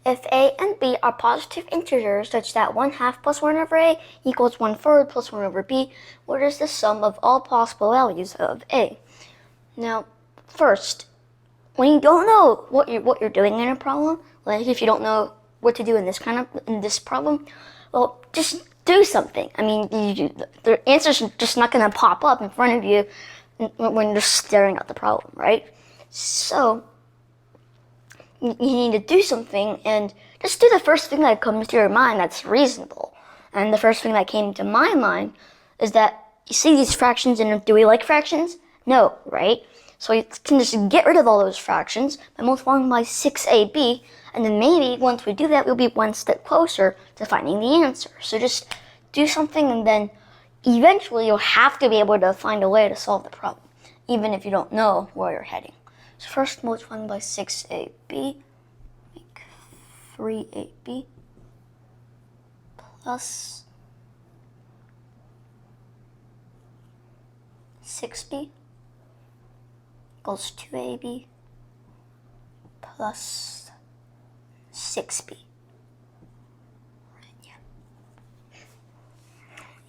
If a and b are positive integers such that 1/2 plus 1 over a equals 1/3 plus 1 over b, what is the sum of all possible values of a? Now, first, when you don't know what you're doing in a problem, like if you don't know what to do in this problem, well, just do something. I mean, the answer's just not going to pop up in front of you when you're staring at the problem, right? So you need to do something, and just do the first thing that comes to your mind that's reasonable. And the first thing that came to my mind is that you see these fractions, and do we like fractions? No, right? So you can just get rid of all those fractions by multiplying by 6ab, and then maybe once we do that, we'll be one step closer to finding the answer. So just do something, and then eventually you'll have to be able to find a way to solve the problem, even if you don't know where you're heading. So first, multiplying by 6ab, make 3ab plus 6b equals 2ab plus 6b. Right, yeah.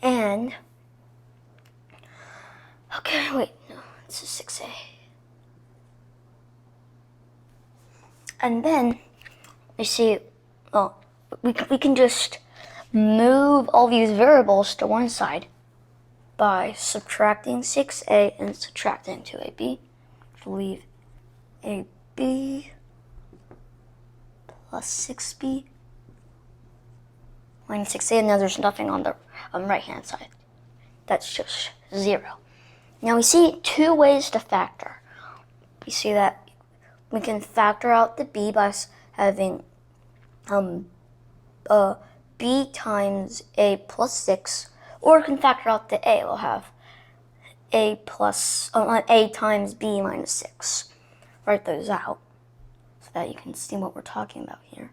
And, okay, wait, no, this is 6a. And then, you see, well, we can just move all these variables to one side by subtracting 6a and subtracting 2ab. To leave ab plus 6b minus 6a, and now there's nothing on the right hand side. That's just 0. Now we see two ways to factor. We see that we can factor out the b by having b times a plus 6, or we can factor out the a. We'll have a times b minus 6. Write those out so that you can see what we're talking about here.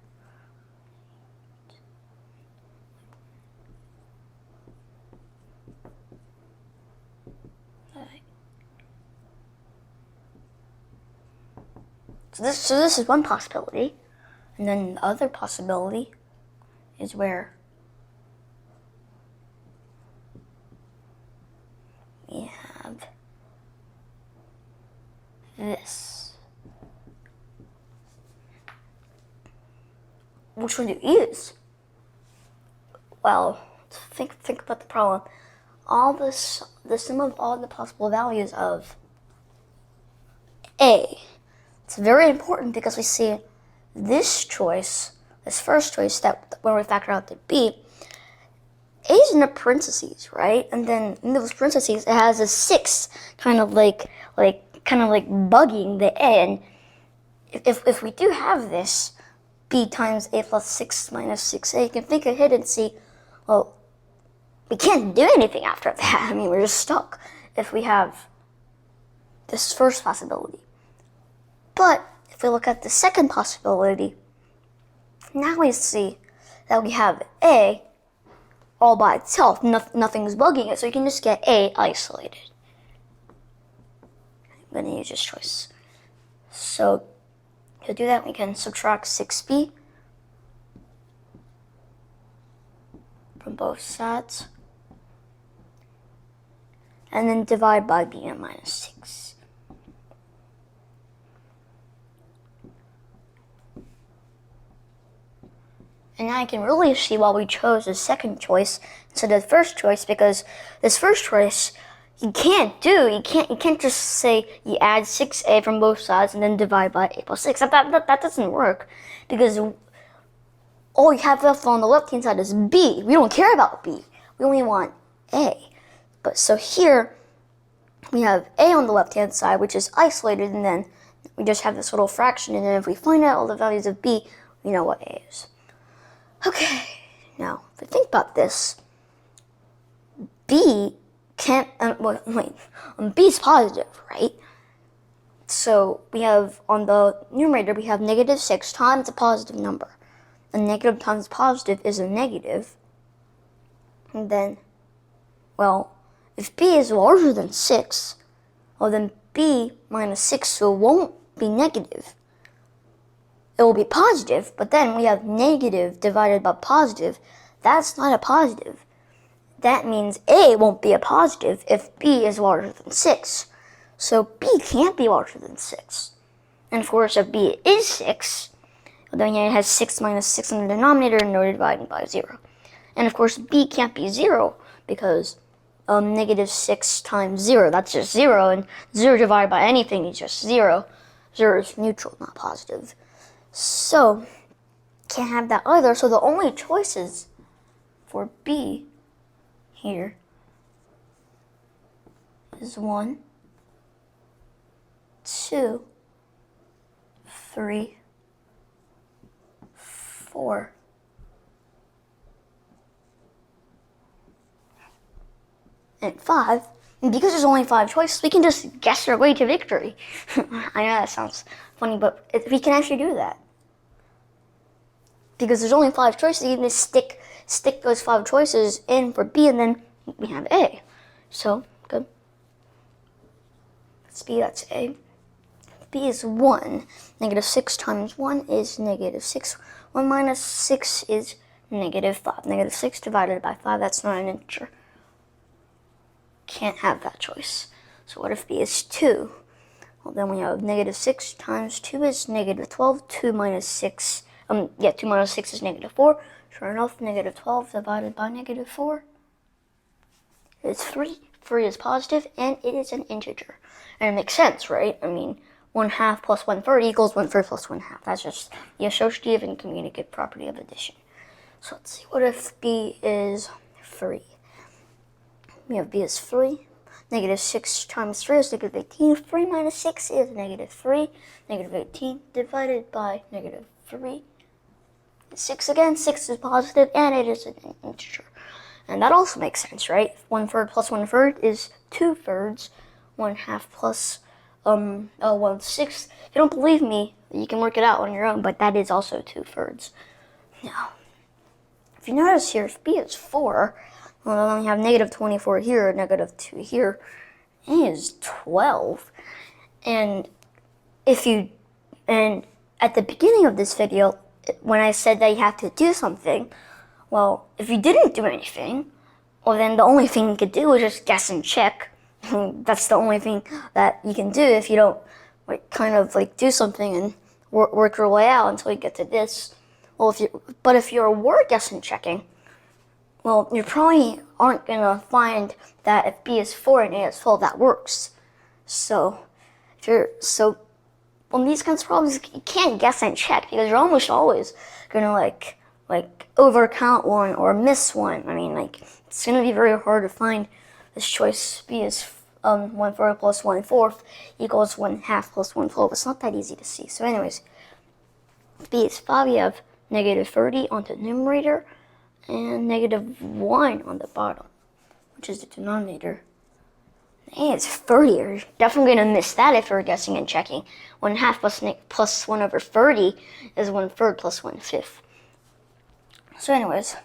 So this is one possibility, and then the other possibility is where we have this. Which one do you use? Well, think about the problem. The sum of all the possible values of a. It's very important because we see this choice, this first choice, that when we factor out the b, a is in the parentheses, right? And then in those parentheses, it has a 6, kind of like bugging the a. And if we do have this b times a plus 6 minus 6a, you can think ahead and see, well, we can't do anything after that. I mean, we're just stuck if we have this first possibility. But if we look at the second possibility, now we see that we have a all by itself. Nothing's bugging it, so you can just get a isolated. I'm going to use this choice. So to do that, we can subtract 6b from both sides, and then divide by b and minus 6. And now I can really see why we chose the second choice instead of the first choice, because this first choice you can't just say you add 6a from both sides and then divide by a plus 6. That doesn't work, because all you have left on the left hand side is b. We don't care about b. We only want a. But so here we have a on the left hand side, which is isolated, and then we just have this little fraction, and then if we find out all the values of b, we know what a is. Okay, now if we think about this, b can't, b is positive, right? So we have, on the numerator, we have negative 6 times a positive number. A negative times positive is a negative. And then, well, if b is larger than 6, well then b minus 6 won't be negative. it will be positive, but then we have negative divided by positive. That's not a positive. That means A won't be a positive if B is larger than 6. So B can't be larger than 6. And of course, if B is 6, then it has 6 minus 6 in the denominator and no dividing by 0. And of course, B can't be 0 because negative 6 times 0, that's just 0. And 0 divided by anything is just 0. 0 is neutral, not positive. So, can't have that either. So the only choices for B here is 1, 2, 3, 4. And 5. And because there's only 5 choices, we can just guess our way to victory. I know that sounds funny, but we can actually do that. Because there's only 5 choices, you can just stick those 5 choices in for B, and then we have A. So, good. That's B, that's A. B is 1. Negative 6 times 1 is negative 6. 1 minus 6 is negative 5. Negative 6 divided by 5, that's not an integer. Can't have that choice. So what if B is 2? Well, then we have negative 6 times 2 is negative 12. 2 minus 6, 2 minus 6 is negative 4. Sure enough, negative 12 divided by negative 4 is 3. 3 is positive, and it is an integer. And it makes sense, right? I mean, 1/2 plus 1/3 equals 1/3 plus 1/2. That's just the associative and communicative property of addition. So let's see, what if B is 3? We have B is 3. Negative 6 times 3 is negative 18. 3 minus 6 is negative 3. Negative 18 divided by negative 3. 6 again. 6 is positive, and it is an integer. And that also makes sense, right? 1/3 plus 1/3 is 2/3. 1/2 plus 1/6. If you don't believe me, you can work it out on your own, but that is also 2/3. Now, if you notice here, if B is 4, well, then we have negative 24 here, negative 2 here, and it is 12. And at the beginning of this video, when I said that you have to do something, well, if you didn't do anything, well, then the only thing you could do is just guess and check. That's the only thing that you can do if you don't do something and work your way out until you get to this. Well, if you were guessing checking, well, you probably aren't gonna find that if B is 4 and A is 12, that works. So on these kinds of problems, you can't guess and check because you're almost always gonna like overcount one or miss one. I mean, it's gonna be very hard to find this choice. B is 1/3 plus 1/4 equals 1/2 plus 1/12. It's not that easy to see. So anyways, B is 5. We have negative 30 on the numerator and negative 1 on the bottom, which is the denominator. A is 30. You're definitely going to miss that if you're guessing and checking. 1/2 plus 1/30 is 1/3 plus 1/5. So anyways,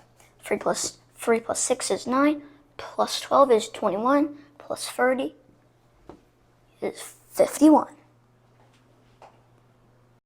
3 plus 6 is 9, plus 12 is 21, plus 30 is 51.